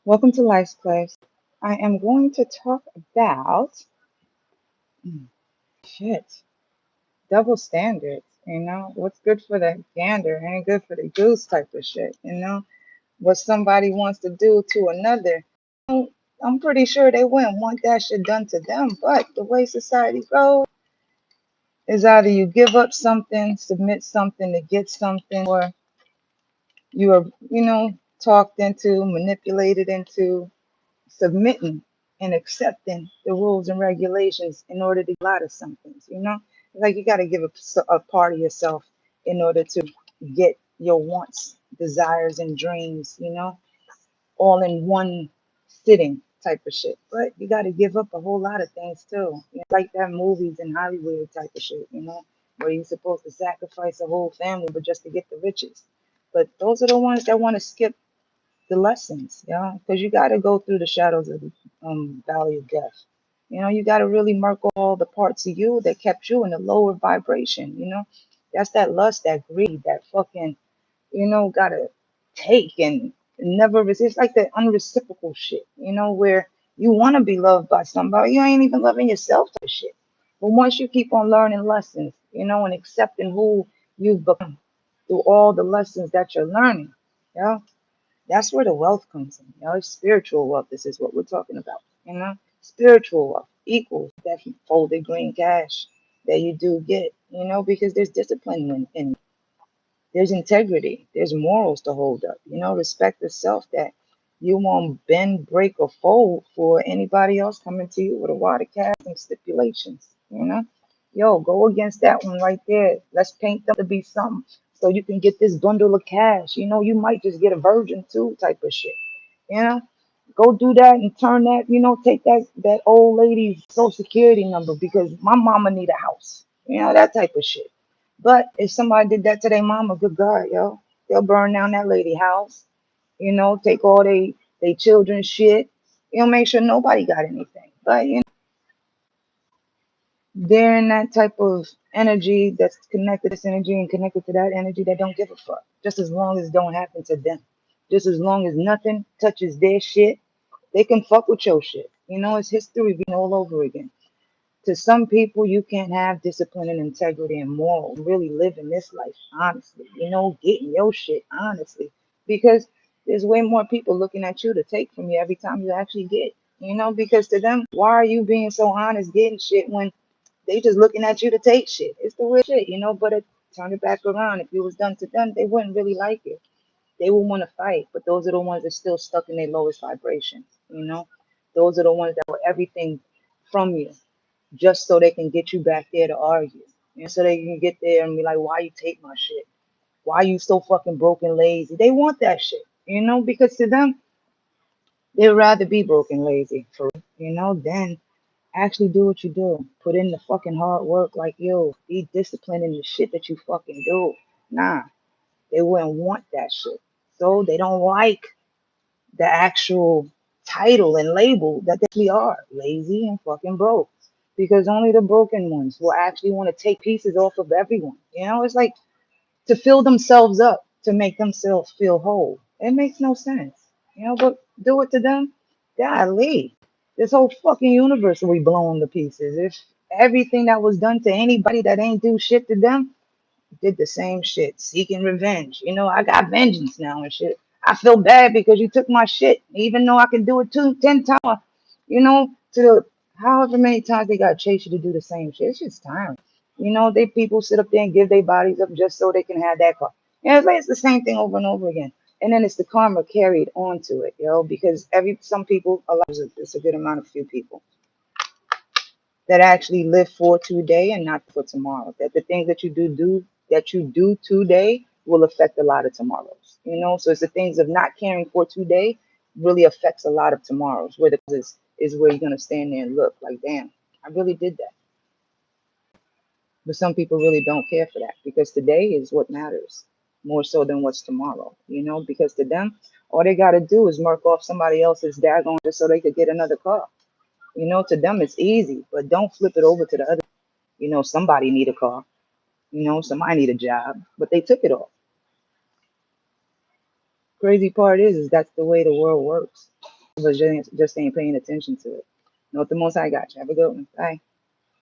Welcome to Life's Place. I am going to talk about mm, shit, double standards. What's good for the gander ain't good for the goose type of shit. What somebody wants to do to another. know, I'm pretty sure they wouldn't want that shit done to them. But the way society goes is either you give up something, submit something to get something, or you are, talked into, manipulated into submitting and accepting the rules and regulations in order to get out of some things. Like you got to give a part of yourself in order to get your wants, desires, and dreams, all in one sitting type of shit. But you got to give up a whole lot of things too. Like that movies and Hollywood type of shit, where you're supposed to sacrifice a whole family but just to get the riches. But those are the ones that want to skip the lessons, because you got to go through the shadows of the valley of death. You got to really mark all the parts of you that kept you in a lower vibration. That's that lust, that greed, that fucking, gotta take and never resist. It's like that unreciprocal shit, where you want to be loved by somebody, you ain't even loving yourself type shit. But once you keep on learning lessons, and accepting who you've become through all the lessons that you're learning, yeah, that's where the wealth comes in. It's spiritual wealth. This is what we're talking about. Spiritual wealth equals that folded green cash that you do get, because there's discipline in there's integrity, there's morals to hold up, respect the self that you won't bend, break, or fold for anybody else coming to you with a wad of cash and stipulations. Yo, go against that one right there. Let's paint them to be something so you can get this bundle of cash. You might just get a virgin too type of shit. You know, go do that and turn that, take that old lady's social security number because my mama need a house. That type of shit. But if somebody did that to their mama, good God, yo, they'll burn down that lady house, take all they children's shit, make sure nobody got anything. But they're in that type of energy that's connected to this energy and connected to that energy that don't give a fuck. Just as long as it don't happen to them. Just as long as nothing touches their shit, they can fuck with your shit. It's history being all over again. To some people, you can't have discipline and integrity and morals, really living this life honestly, getting your shit honestly. Because there's way more people looking at you to take from you every time you actually get, because to them, why are you being so honest getting shit when they just looking at you to take shit? It's the weird shit, but turn it back around. If it was done to them, they wouldn't really like it. They will want to fight, but those are the ones that still stuck in their lowest vibrations. Those are the ones that want everything from you just so they can get you back there to argue, so they can get there and be like, why you take my shit? Why you so fucking broken lazy? They want that shit, because to them, they'd rather be broken lazy for than actually do what you do. Put in the fucking hard work, like, yo, be disciplined in the shit that you fucking do. Nah, they wouldn't want that shit. So they don't like the actual title and label that they actually are, lazy and fucking broke. Because only the broken ones will actually want to take pieces off of everyone. It's like to fill themselves up to make themselves feel whole. It makes no sense, but do it to them. Golly, this whole fucking universe will be blown to pieces. If everything that was done to anybody that ain't do shit to them did the same shit, seeking revenge. I got vengeance now and shit. I feel bad because you took my shit, even though I can do it 10 times. To the however many times they got to chase you to do the same shit. It's just tiring. They people sit up there and give their bodies up just so they can have that car. It's the same thing over and over again. And then it's the karma carried onto it, because some people, it's a good amount of few people that actually live for today and not for tomorrow. That the things that you do today will affect a lot of tomorrows. So it's the things of not caring for today really affects a lot of tomorrows. Where the is where you're gonna stand there and look like, damn, I really did that. But some people really don't care for that because today is what matters more so than what's tomorrow. Because to them, all they gotta do is mark off somebody else's daggone just so they could get another car. To them it's easy, but don't flip it over to the other. Somebody need a car. Somebody need a job, but they took it all. Crazy part is that's the way the world works. but just ain't paying attention to it. Know what the most I got you. Have a good one. Bye.